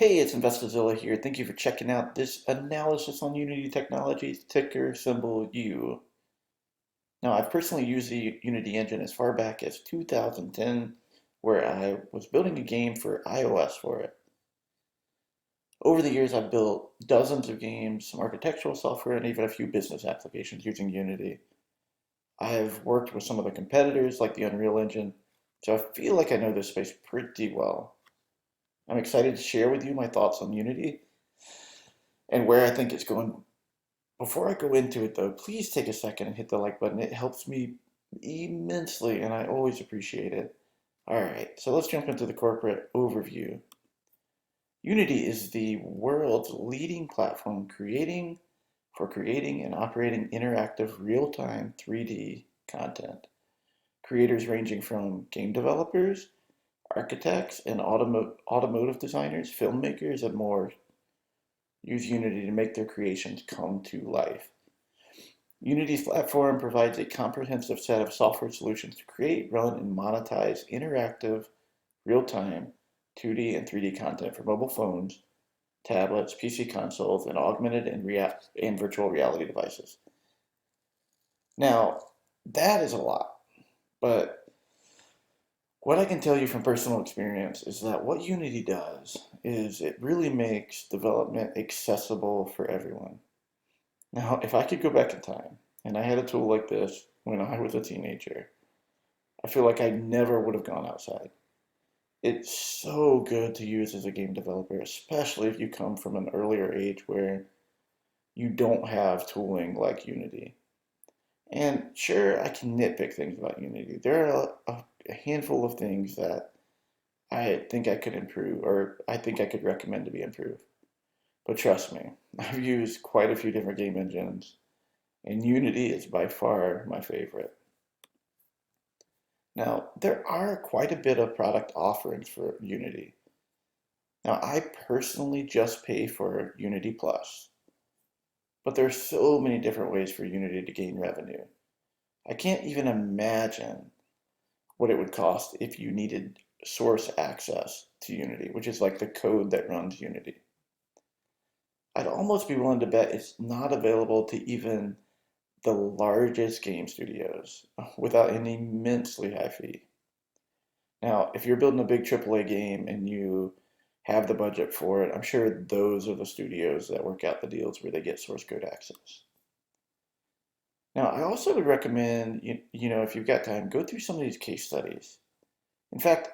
Hey, it's InvestorZilla here. Thank you for checking out this analysis on Unity Technologies, ticker symbol U. Now, I've personally used the Unity engine as far back as 2010, where I was building a game for iOS for it. Over the years, I've built dozens of games, some architectural software, and even a few business applications using Unity. I've worked with some of the competitors like the Unreal Engine, so I feel like I know this space pretty well. I'm excited to share with you my thoughts on Unity and where I think it's going. Before I go into it, though, please take a second and hit the like button. It helps me immensely, and I always appreciate it. All right, so let's jump into the corporate overview. Unity is the world's leading platform creating and operating interactive real-time 3D content. Creators ranging from game developers, architects, and automotive designers, filmmakers, and more use Unity to make their creations come to life. Unity's platform provides a comprehensive set of software solutions to create, run, and monetize interactive, real-time 2D and 3D content for mobile phones, tablets, PC consoles, and augmented and virtual reality devices. Now, that is a lot, but what I can tell you from personal experience is that what Unity does is it really makes development accessible for everyone. Now, if I could go back in time and I had a tool like this when I was a teenager, I feel like I never would have gone outside. It's so good to use as a game developer, especially if you come from an earlier age where you don't have tooling like Unity. And sure, I can nitpick things about Unity. There are a handful of things that I think I could improve, or I think I could recommend to be improved. But trust me, I've used quite a few different game engines, and Unity is by far my favorite. Now, there are quite a bit of product offerings for Unity. Now, I personally just pay for Unity Plus, but there's so many different ways for Unity to gain revenue. I can't even imagine what it would cost if you needed source access to Unity, which is like the code that runs Unity. I'd almost be willing to bet it's not available to even the largest game studios without an immensely high fee. Now, if you're building a big AAA game and you have the budget for it, I'm sure those are the studios that work out the deals where they get source code access. Now, I also would recommend, if you've got time, go through some of these case studies. In fact,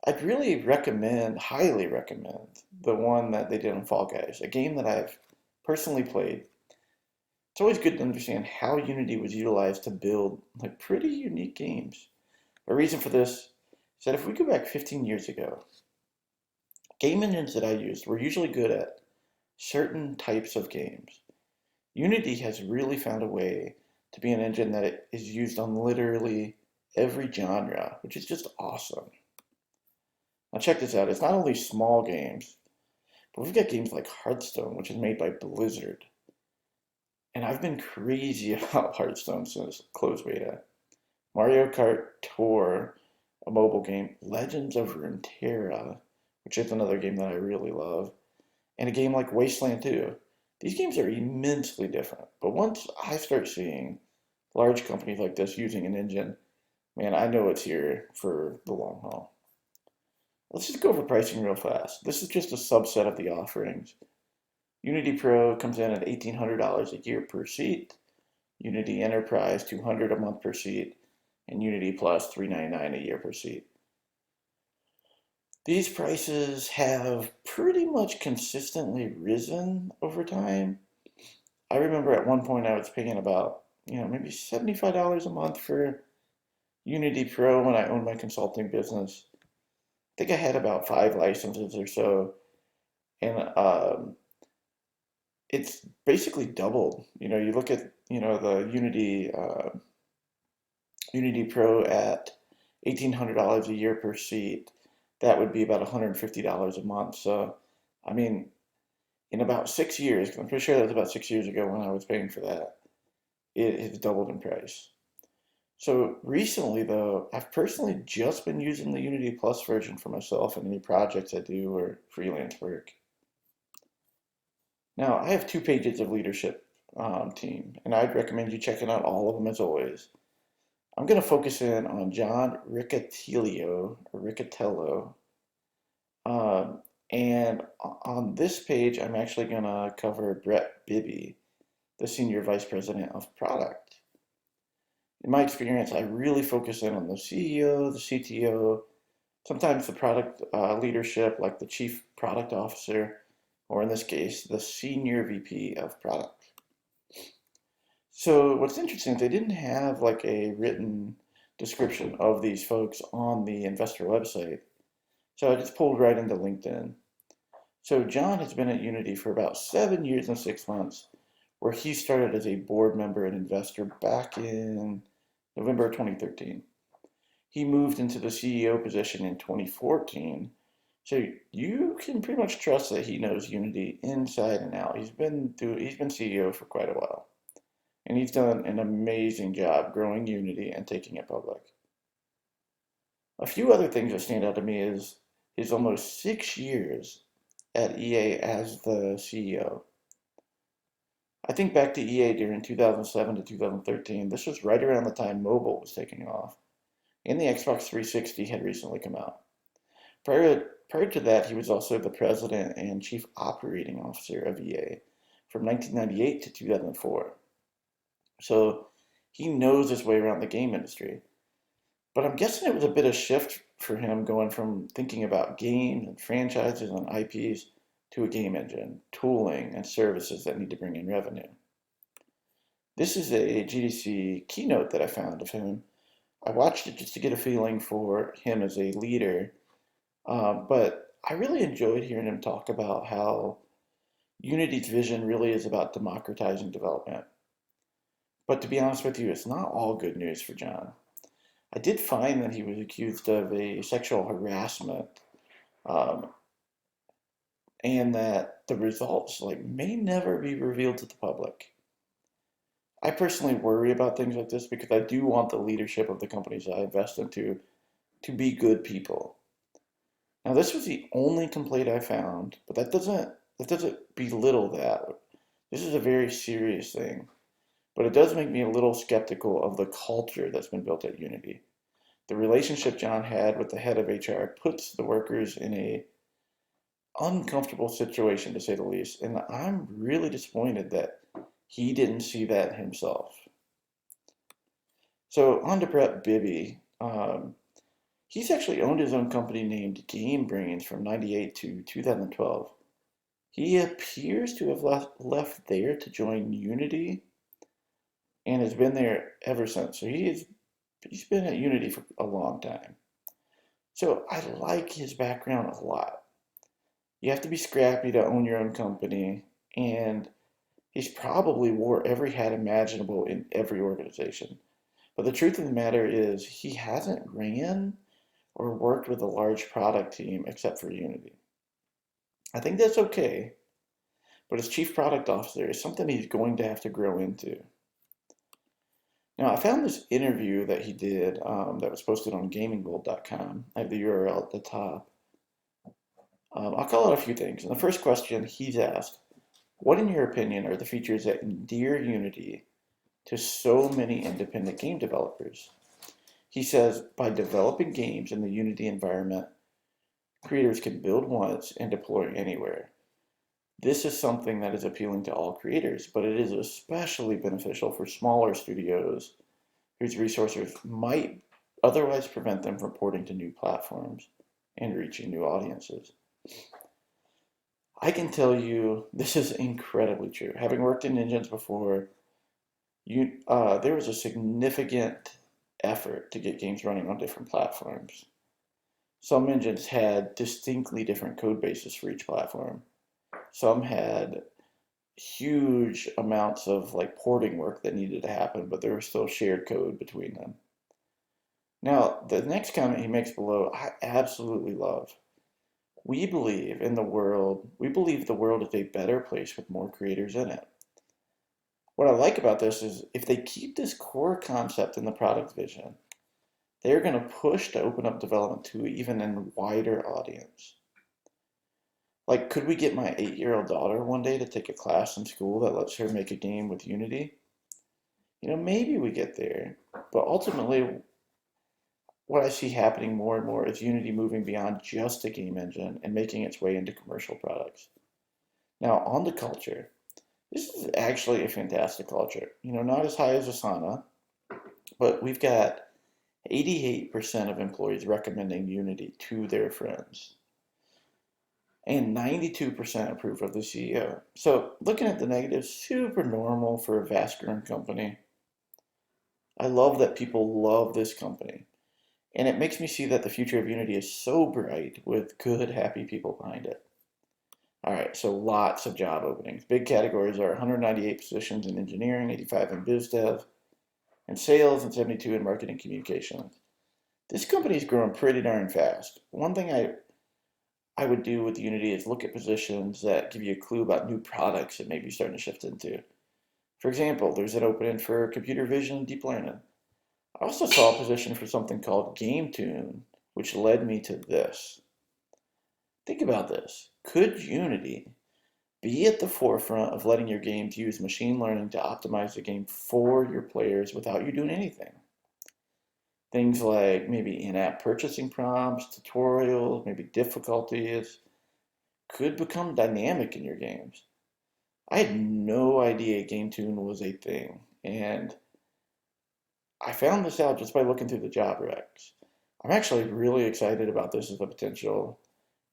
I'd really recommend, highly recommend, the one that they did on Fall Guys, a game that I've personally played. It's always good to understand how Unity was utilized to build like pretty unique games. A reason for this is that if we go back 15 years ago, game engines that I used were usually good at certain types of games. Unity has really found a way to be an engine that is used on literally every genre, which is just awesome. Now check this out. It's not only small games, but we've got games like Hearthstone, which is made by Blizzard. And I've been crazy about Hearthstone since closed beta. Mario Kart Tour, a mobile game, Legends of Runeterra, which is another game that I really love, and a game like Wasteland 2. These games are immensely different, but once I start seeing large companies like this using an engine, man, I know it's here for the long haul. Let's just go over pricing real fast. This is just a subset of the offerings. Unity Pro comes in at $1,800 a year per seat, Unity Enterprise $200 a month per seat, and Unity Plus $399 a year per seat. These prices have pretty much consistently risen over time. I remember at one point I was paying about, maybe $75 a month for Unity Pro when I owned my consulting business. I think I had about 5 licenses or so, and it's basically doubled. You look at, the Unity Pro at $1,800 a year per seat. That would be about $150 a month. So, I mean, in about 6 years, 'cause I'm pretty sure that was about 6 years ago when I was paying for that, it has doubled in price. So recently, though, I've personally just been using the Unity Plus version for myself and any projects I do or freelance work. Now, I have 2 pages of leadership team, and I'd recommend you checking out all of them as always. I'm going to focus in on John Riccatello, and on this page, I'm actually going to cover Brett Bibby, the Senior Vice President of Product. In my experience, I really focus in on the CEO, the CTO, sometimes the product leadership, like the Chief Product Officer, or in this case, the Senior VP of Product. So what's interesting is they didn't have like a written description of these folks on the investor website. So I just pulled right into LinkedIn. So John has been at Unity for about 7 years and 6 months, where he started as a board member and investor back in November 2013. He moved into the CEO position in 2014. So you can pretty much trust that he knows Unity inside and out. He's been CEO for quite a while. And he's done an amazing job growing Unity and taking it public. A few other things that stand out to me is his almost 6 years at EA as the CEO. I think back to EA during 2007 to 2013. This was right around the time mobile was taking off, and the Xbox 360 had recently come out. Prior to that, he was also the president and chief operating officer of EA from 1998 to 2004. So he knows his way around the game industry. But I'm guessing it was a bit of shift for him going from thinking about games and franchises and IPs to a game engine, tooling, and services that need to bring in revenue. This is a GDC keynote that I found of him. I watched it just to get a feeling for him as a leader, but I really enjoyed hearing him talk about how Unity's vision really is about democratizing development. But to be honest with you, it's not all good news for John. I did find that he was accused of a sexual harassment, um, and that the results may never be revealed to the public. I personally worry about things like this because I do want the leadership of the companies I invest into to be good people. Now, this was the only complaint I found, but that doesn't belittle that. This is a very serious thing, but it does make me a little skeptical of the culture that's been built at Unity. The relationship John had with the head of HR puts the workers in a uncomfortable situation to say the least, and I'm really disappointed that he didn't see that himself. So on to Brett Bibby. He's actually owned his own company named Game Brains from 98 to 2012. He appears to have left there to join Unity and has been there ever since. So he's been at Unity for a long time. So I like his background a lot. You have to be scrappy to own your own company, and he's probably wore every hat imaginable in every organization. But the truth of the matter is, he hasn't ran or worked with a large product team except for Unity. I think that's okay, but as chief product officer is something he's going to have to grow into. Now, I found this interview that he did that was posted on gaminggold.com. I have the URL at the top. I'll call out a few things. In the first question, he's asked, what, in your opinion, are the features that endear Unity to so many independent game developers? He says, by developing games in the Unity environment, creators can build once and deploy anywhere. This is something that is appealing to all creators, but it is especially beneficial for smaller studios whose resources might otherwise prevent them from porting to new platforms and reaching new audiences. I can tell you this is incredibly true. Having worked in engines before, there was a significant effort to get games running on different platforms. Some engines had distinctly different code bases for each platform. Some had huge amounts of porting work that needed to happen, but there was still shared code between them. Now, the next comment he makes below, I absolutely love. We believe the world is a better place with more creators in it. What I like about this is if they keep this core concept in the product vision, they're going to push to open up development to even a wider audience. Like, could we get my 8-year-old daughter one day to take a class in school that lets her make a game with Unity? Maybe we get there, but ultimately, what I see happening more and more is Unity moving beyond just a game engine and making its way into commercial products. Now, on the culture, this is actually a fantastic culture. Not as high as Asana, but we've got 88% of employees recommending Unity to their friends, and 92% approve of the CEO. So, looking at the negatives, super normal for a fast growing company. I love that people love this company. And it makes me see that the future of Unity is so bright with good, happy people behind it. All right, so lots of job openings. Big categories are 198 positions in engineering, 85 in biz dev, and sales, and 72 in marketing communications. This company's growing pretty darn fast. One thing I would do with Unity is look at positions that give you a clue about new products that maybe starting to shift into. For example, there's an opening for computer vision and deep learning. I also saw a position for something called Game Tune, which led me to this. Think about this. Could Unity be at the forefront of letting your games use machine learning to optimize the game for your players without you doing anything? Things like maybe in-app purchasing prompts, tutorials, maybe difficulties could become dynamic in your games. I had no idea Game Tune was a thing, and I found this out just by looking through the job recs. I'm actually really excited about this as a potential,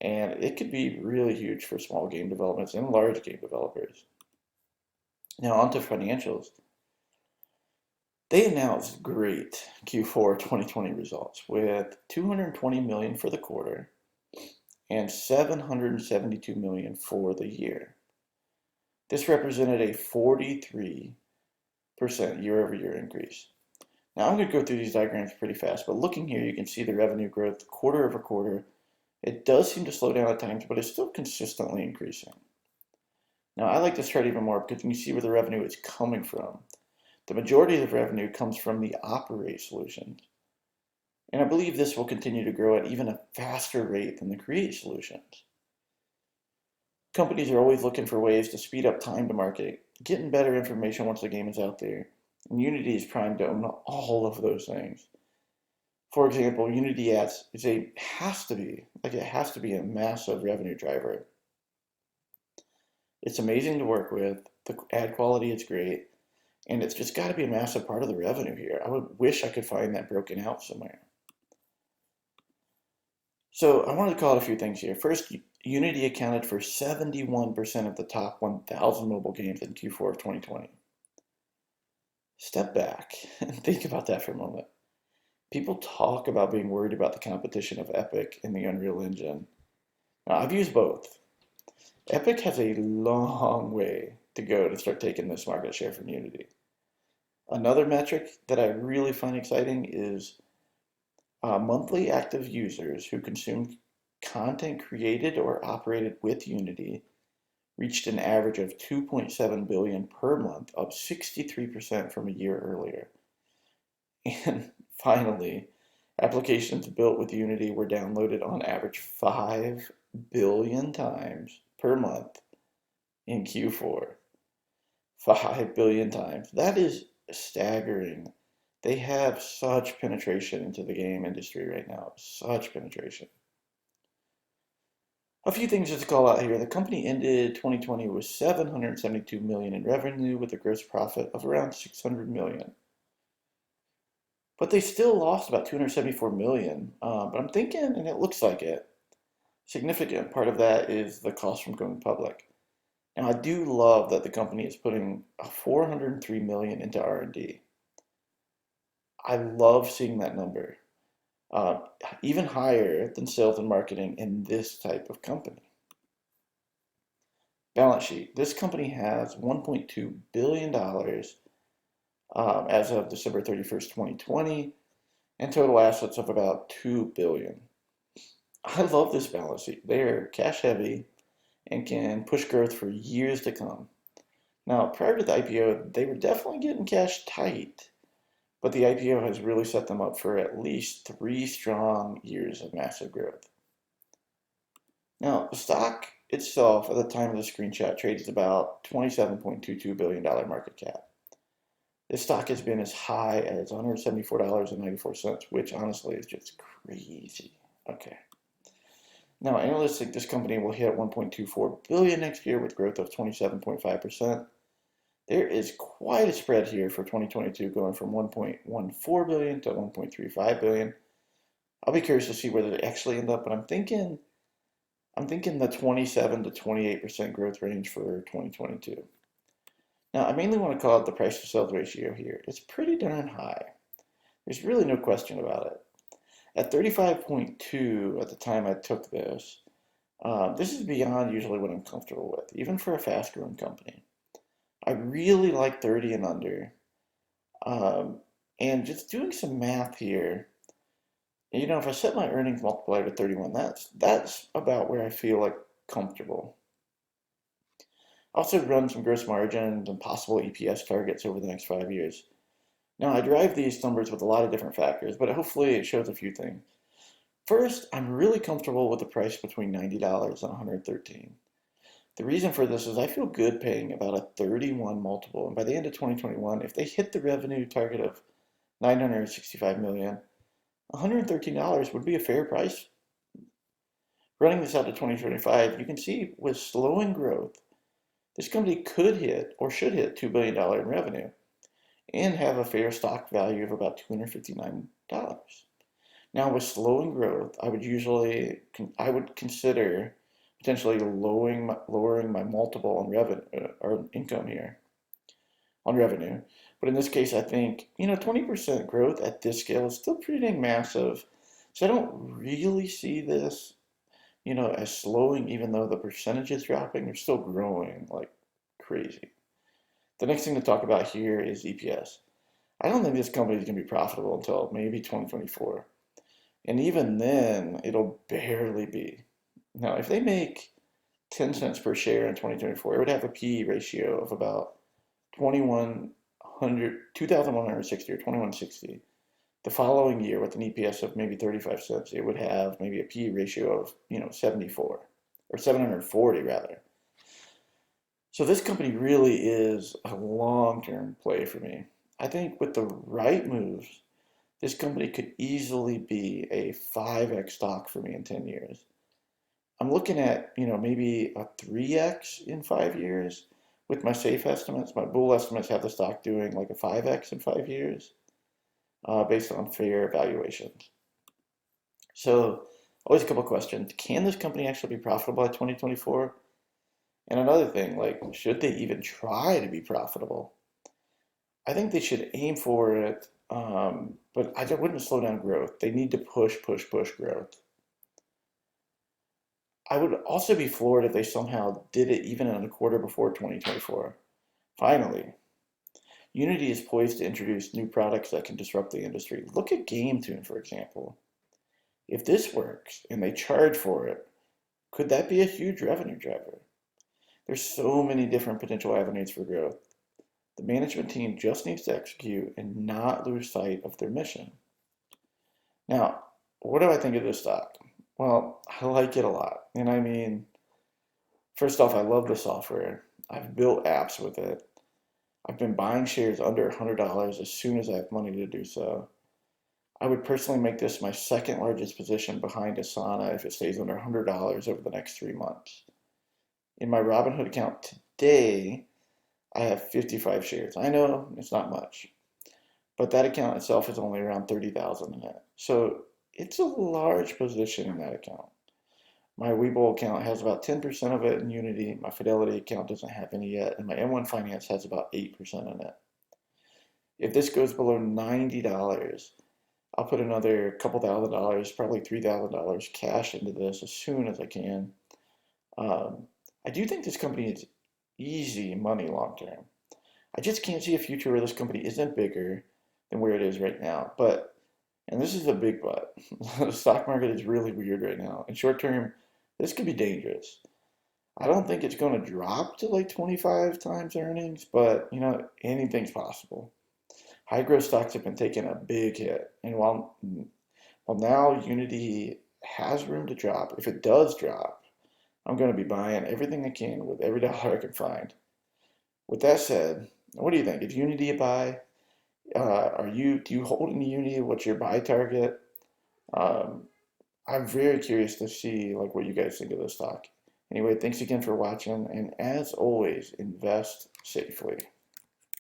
and it could be really huge for small game developments and large game developers. Now, on to financials. They announced great Q4 2020 results with 220 million for the quarter and 772 million for the year. This represented a 43% year-over-year increase. Now I'm going to go through these diagrams pretty fast, but looking here, you can see the revenue growth quarter over quarter. It does seem to slow down at times, but it's still consistently increasing. Now I like this chart even more because you can see where the revenue is coming from. The majority of the revenue comes from the Operate solutions. And I believe this will continue to grow at even a faster rate than the Create solutions. Companies are always looking for ways to speed up time to market, getting better information once the game is out there. And Unity is primed to own all of those things. For example, Unity Ads has to be a massive revenue driver. It's amazing to work with. The ad quality is great, and it's just got to be a massive part of the revenue here. I would wish I could find that broken out somewhere. So I wanted to call out a few things here. First, Unity accounted for 71% of the top 1,000 mobile games in Q4 of 2020. Step back and think about that for a moment. People talk about being worried about the competition of Epic and the Unreal Engine. Now, I've used both. Epic has a long way to go to start taking this market share from Unity. Another metric that I really find exciting is monthly active users who consume content created or operated with Unity reached an average of 2.7 billion per month, up 63% from a year earlier. And finally, applications built with Unity were downloaded on average 5 billion times per month in Q4. 5 billion times. That is staggering. They have such penetration into the game industry right now. Such penetration. A few things just to call out here. The company ended 2020 with 772 million in revenue with a gross profit of around 600 million. But they still lost about 274 million. But I'm thinking, and it looks like it, significant part of that is the cost from going public. Now, I do love that the company is putting 403 million into R&D. I love seeing that number. Even higher than sales and marketing in this type of company. Balance sheet. This company has $1.2 billion as of December 31st, 2020, and total assets of about $2 billion. I love this balance sheet. They are cash heavy and can push growth for years to come. Now, prior to the IPO, they were definitely getting cash tight, but the IPO has really set them up for at least 3 strong years of massive growth. Now, the stock itself at the time of the screenshot trades about $27.22 billion market cap. This stock has been as high as $174.94, which honestly is just crazy. Okay. Now, analysts think this company will hit 1.24 billion next year with growth of 27.5%. There is quite a spread here for 2022 going from 1.14 billion to 1.35 billion. I'll be curious to see where they actually end up, but I'm thinking the 27 to 28% growth range for 2022. Now, I mainly want to call out the price to sales ratio here. It's pretty darn high. There's really no question about it. At 35.2 at the time I took this, this is beyond usually what I'm comfortable with, even for a fast-growing company. I really like 30 and under. And just doing some math here, if I set my earnings multiplier to 31, that's about where I feel like comfortable. Also run some gross margins and possible EPS targets over the next 5 years. Now, I drive these numbers with a lot of different factors, but hopefully it shows a few things. First, I'm really comfortable with the price between $90 and 113. The reason for this is I feel good paying about a 31 multiple, and by the end of 2021, if they hit the revenue target of 965 million, $113 would be a fair price. Running this out to 2025, you can see with slowing growth, this company could hit or should hit $2 billion in revenue and have a fair stock value of about $259. Now, with slowing growth, I would consider potentially lowering my multiple on revenue or income here on revenue. But in this case, I think 20% growth at this scale is still pretty dang massive. So I don't really see this as slowing, even though the percentage is dropping. They're still growing like crazy. The next thing to talk about here is EPS. I don't think this company is going to be profitable until maybe 2024. And even then, it'll barely be. Now, if they make 10 cents per share in 2024, it would have a PE ratio of about 2160 or 2160. The following year, with an EPS of maybe 35 cents, it would have maybe a PE ratio of 74 or 740 rather. So this company really is a long-term play for me. I think with the right moves, this company could easily be a 5x stock for me in 10 years. I'm looking at, maybe a 3x in 5 years with my safe estimates. My bull estimates have the stock doing like a 5x in 5 years based on fair valuations. So, always a couple questions. Can this company actually be profitable by 2024? And another thing, like, should they even try to be profitable? I think they should aim for it, but I wouldn't slow down growth. They need to push growth. I would also be floored if they somehow did it even in a quarter before 2024. Finally, Unity is poised to introduce new products that can disrupt the industry. Look at GameTune, for example. If this works and they charge for it, could that be a huge revenue driver? There's so many different potential avenues for growth. The management team just needs to execute and not lose sight of their mission. Now, what do I think of this stock? Well, I like it a lot. And I mean, first off, I love the software. I've built apps with it. I've been buying shares under $100 as soon as I have money to do so. I would personally make this my second largest position behind Asana if it stays under $100 over the next 3 months. In my Robinhood account today, I have 55 shares. I know it's not much, but that account itself is only around 30,000 in it. So it's a large position in that account. My Webull account has about 10% of it in Unity. My Fidelity account doesn't have any yet, and my M1 Finance has about 8% in it. If this goes below $90, I'll put another couple $1,000, probably $3,000 cash into this as soon as I can. I do think this company is easy money long term. I just can't see a future where this company isn't bigger than where it is right now. But, and this is a big but, the stock market is really weird right now. In short term, this could be dangerous. I don't think it's going to drop to like 25 times earnings, but anything's possible. High growth stocks have been taking a big hit, and while now Unity has room to drop, if it does drop, I'm going to be buying everything I can with every dollar I can find. With that said, what do you think? Is Unity a buy? Do you hold any Unity? What's your buy target? Um, I'm very curious to see like what you guys think of this stock. Anyway, thanks again for watching, and as always, invest safely.